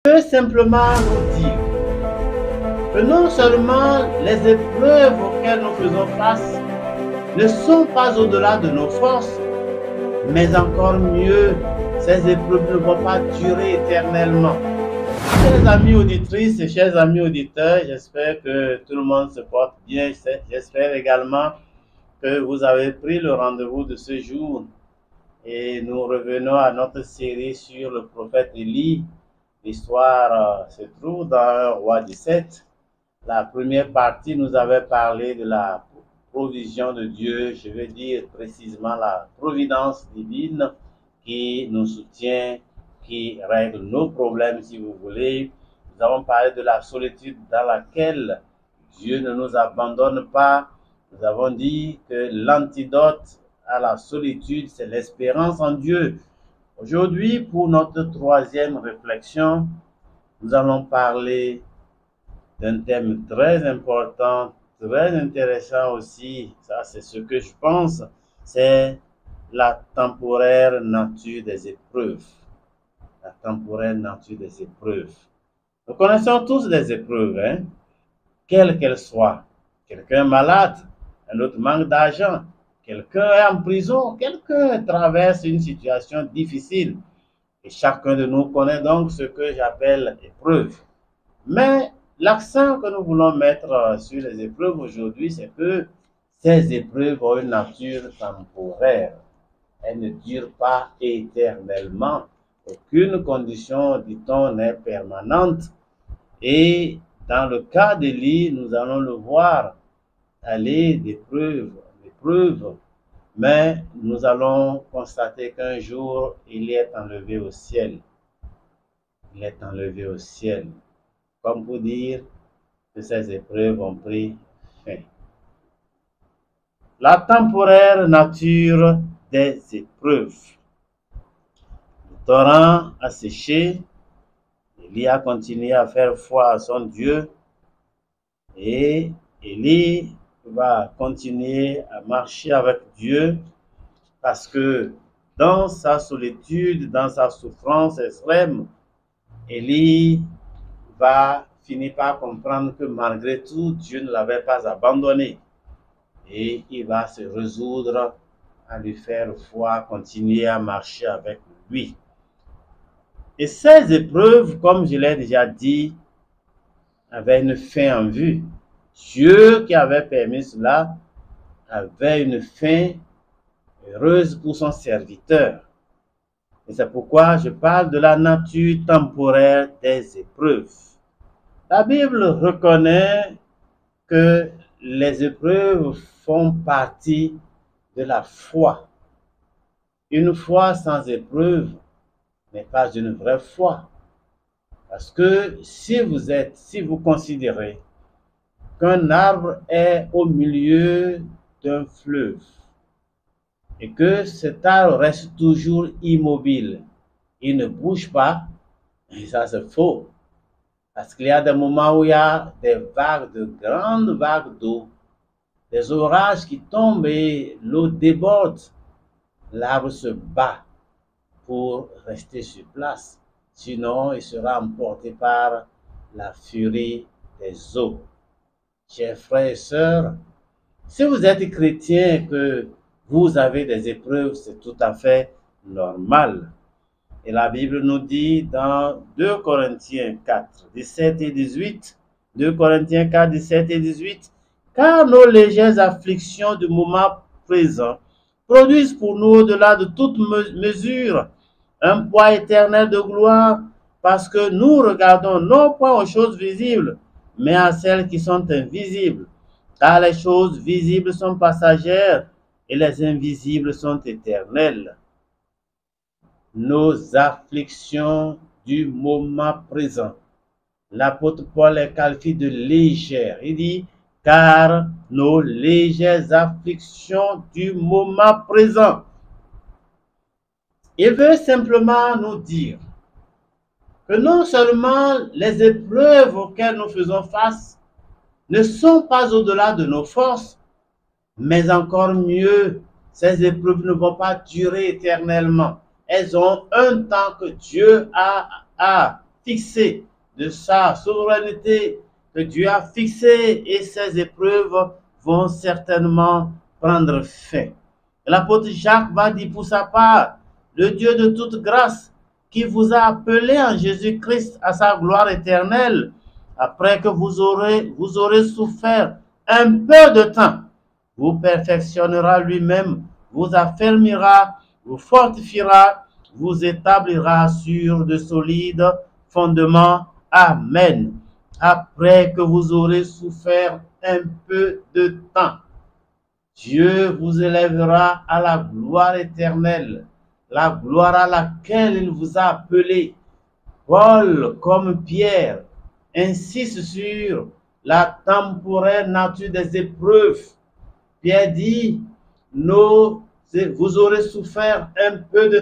Peut simplement nous dire que non seulement les épreuves auxquelles nous faisons face ne sont pas au-delà de nos forces, mais encore mieux, ces épreuves ne vont pas durer éternellement. Chers amis auditrices et chers amis auditeurs, j'espère que tout le monde se porte bien. J'espère également que vous avez pris le rendez-vous de ce jour. Et nous revenons à notre série sur le prophète Élie. L'histoire se trouve dans 1 Roi 17. La première partie nous avait parlé de la provision de Dieu, je veux dire précisément la providence divine qui nous soutient, qui règle nos problèmes si vous voulez. Nous avons parlé de la solitude dans laquelle Dieu ne nous abandonne pas. Nous avons dit que l'antidote à la solitude, c'est l'espérance en Dieu. Aujourd'hui, pour notre troisième réflexion, nous allons parler d'un thème très important, très intéressant aussi. Ça, c'est ce que je pense, c'est la temporaire nature des épreuves. La temporaire nature des épreuves. Nous connaissons tous des épreuves, hein? Quelles qu'elles soient. Quelqu'un est malade, un autre manque d'argent, quelqu'un est en prison, quelqu'un traverse une situation difficile. Et chacun de nous connaît donc ce que j'appelle épreuve. Mais l'accent que nous voulons mettre sur les épreuves aujourd'hui, c'est que ces épreuves ont une nature temporaire. Elles ne durent pas éternellement. Aucune condition, dit-on, n'est permanente. Et dans le cas d'Élie, nous allons le voir aller d'épreuve en épreuve, mais nous allons constater qu'un jour, il est enlevé au ciel. Il est enlevé au ciel. Comme pour dire que ces épreuves ont pris fin. La temporaire nature des épreuves. Le torrent a séché, Élie a continué à faire foi à son Dieu et Élie va continuer à marcher avec Dieu parce que dans sa solitude, dans sa souffrance extrême, Élie va finir par comprendre que malgré tout, Dieu ne l'avait pas abandonné. Et il va se résoudre à lui faire foi, continuer à marcher avec lui. Et ces épreuves, comme je l'ai déjà dit, avaient une fin en vue. Dieu qui avait permis cela avait une fin heureuse pour son serviteur. Et c'est pourquoi je parle de la nature temporaire des épreuves. La Bible reconnaît que les épreuves font partie de la foi. Une foi sans épreuve n'est pas une vraie foi. Parce que si vous considérez qu'un arbre est au milieu d'un fleuve et que cet arbre reste toujours immobile, il ne bouge pas, et ça c'est faux. Parce qu'il y a des moments où il y a des vagues, de grandes vagues d'eau, des orages qui tombent et l'eau déborde. L'arbre se bat pour rester sur place. Sinon, il sera emporté par la furie des eaux. Chers frères et sœurs, si vous êtes chrétien et que vous avez des épreuves, c'est tout à fait normal. Et la Bible nous dit dans 2 Corinthiens 4, 17 et 18, 2 Corinthiens 4, 17 et 18, car nos légères afflictions du moment présent produisent pour nous, au-delà de toute mesure, un poids éternel de gloire, parce que nous regardons non point aux choses visibles, mais à celles qui sont invisibles. Car les choses visibles sont passagères et les invisibles sont éternelles. Nos afflictions du moment présent. L'apôtre Paul les qualifie de légères. Il dit, car nos légères afflictions du moment présent. Il veut simplement nous dire que non seulement les épreuves auxquelles nous faisons face ne sont pas au-delà de nos forces, mais encore mieux, ces épreuves ne vont pas durer éternellement. Elles ont un temps que Dieu a fixé, de sa souveraineté que Dieu a fixé, et ces épreuves vont certainement prendre fin. L'apôtre Jacques va dire pour sa part, le Dieu de toute grâce qui vous a appelé en Jésus-Christ à sa gloire éternelle, après que vous aurez souffert un peu de temps, vous perfectionnera lui-même, vous affermira, vous fortifiera, vous établira sur de solides fondements. Amen. Après que vous aurez souffert un peu de temps, Dieu vous élèvera à la gloire éternelle, la gloire à laquelle il vous a appelé. Paul, comme Pierre, insiste sur la temporaire nature des épreuves. Pierre dit, vous aurez souffert un peu de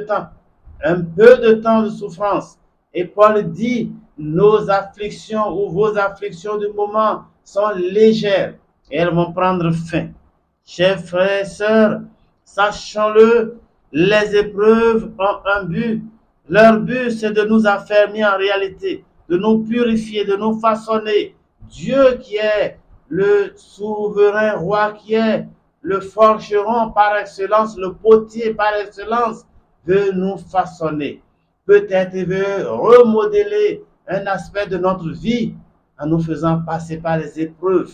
temps de souffrance. Et Paul dit, nos afflictions ou vos afflictions du moment sont légères et elles vont prendre fin. Chers frères et sœurs, sachons-le, les épreuves ont un but. Leur but, c'est de nous affermir en réalité, de nous purifier, de nous façonner. Dieu qui est le souverain roi, qui est le forgeron par excellence, le potier par excellence, veut nous façonner. Peut-être il veut remodeler un aspect de notre vie en nous faisant passer par les épreuves.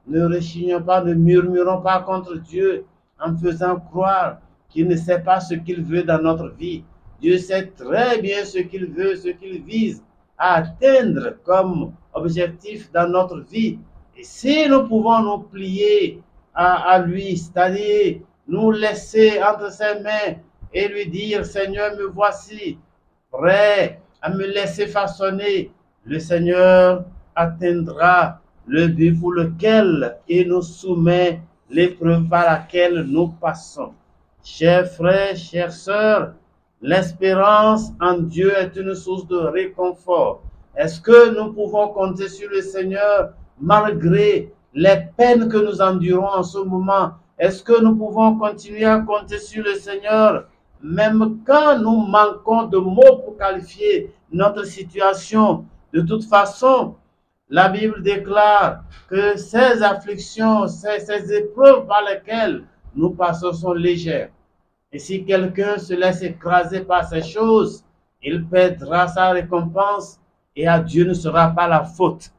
Ne rechignons pas, ne murmurons pas contre Dieu en faisant croire qu'il ne sait pas ce qu'il veut dans notre vie. Dieu sait très bien ce qu'il veut, ce qu'il vise à atteindre comme objectif dans notre vie. Et si nous pouvons nous plier à lui, c'est-à-dire nous laisser entre ses mains et lui dire, Seigneur, me voici, prêt à me laisser façonner, le Seigneur atteindra le but pour lequel il nous soumet l'épreuve par laquelle nous passons. Chers frères, chères sœurs, l'espérance en Dieu est une source de réconfort. Est-ce que nous pouvons compter sur le Seigneur malgré les peines que nous endurons en ce moment? Est-ce que nous pouvons continuer à compter sur le Seigneur même quand nous manquons de mots pour qualifier notre situation? De toute façon, la Bible déclare que ces afflictions, ces épreuves par lesquelles nous passons sont légères. Et si quelqu'un se laisse écraser par ces choses, il perdra sa récompense et à Dieu ne sera pas la faute.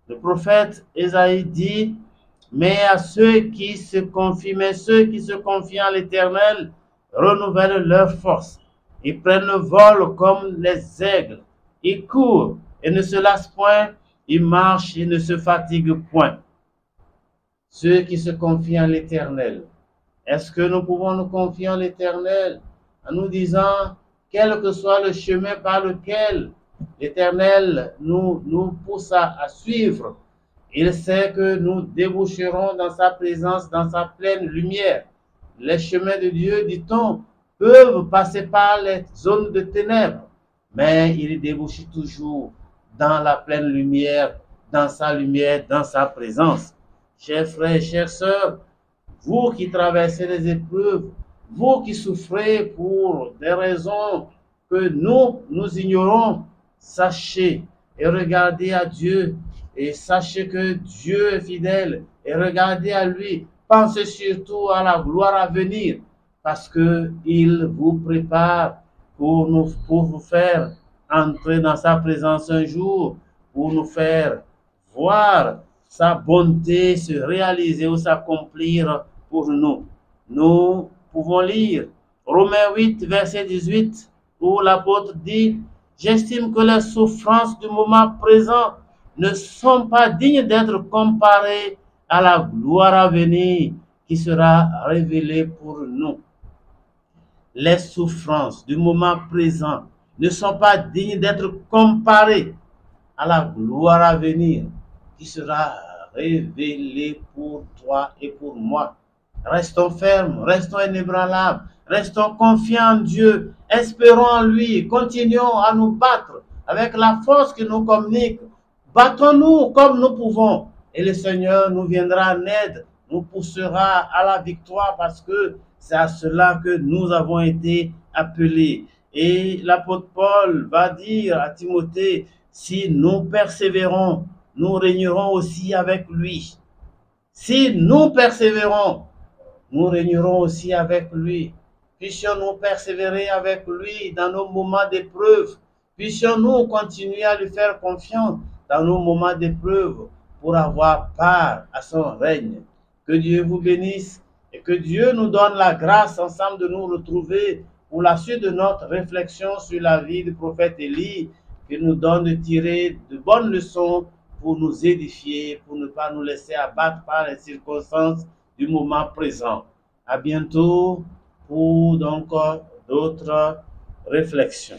Le prophète Ésaïe dit, mais ceux qui se confient en l'Éternel renouvellent leur force. Ils prennent le vol comme les aigles. Ils courent et ne se lassent point. Ils marchent et ne se fatiguent point. Ceux qui se confient en l'Éternel. Est-ce que nous pouvons nous confier en l'Éternel en nous disant, quel que soit le chemin par lequel l'Éternel nous pousse à suivre, il sait que nous déboucherons dans sa présence, dans sa pleine lumière. Les chemins de Dieu, dit-on, peuvent passer par les zones de ténèbres, mais il débouche toujours dans la pleine lumière, dans sa présence. Chers frères, chères sœurs, vous qui traversez les épreuves, vous qui souffrez pour des raisons que nous ignorons, sachez et regardez à Dieu et sachez que Dieu est fidèle et regardez à lui. Pensez surtout à la gloire à venir parce qu'il vous prépare pour vous faire entrer dans sa présence un jour, pour nous faire voir sa bonté se réaliser ou s'accomplir pour nous. Nous pouvons lire Romains 8, verset 18, où l'apôtre dit, j'estime que les souffrances du moment présent ne sont pas dignes d'être comparées à la gloire à venir qui sera révélée pour nous. Les souffrances du moment présent ne sont pas dignes d'être comparées à la gloire à venir qui sera révélée pour toi et pour moi. Restons fermes, restons inébranlables, restons confiants en Dieu, espérons en lui, continuons à nous battre avec la force qu'il nous communique. Battons-nous comme nous pouvons et le Seigneur nous viendra en aide, nous poussera à la victoire parce que c'est à cela que nous avons été appelés. Et l'apôtre Paul va dire à Timothée, si nous persévérons, nous régnerons aussi avec lui. Si nous persévérons, nous régnerons aussi avec lui. Puissions-nous persévérer avec lui dans nos moments d'épreuve. Puissions-nous continuer à lui faire confiance dans nos moments d'épreuve pour avoir part à son règne. Que Dieu vous bénisse et que Dieu nous donne la grâce ensemble de nous retrouver pour la suite de notre réflexion sur la vie du prophète Élie, qu'il nous donne de tirer de bonnes leçons pour nous édifier, pour ne pas nous laisser abattre par les circonstances du moment présent. À bientôt pour donc d'autres réflexions.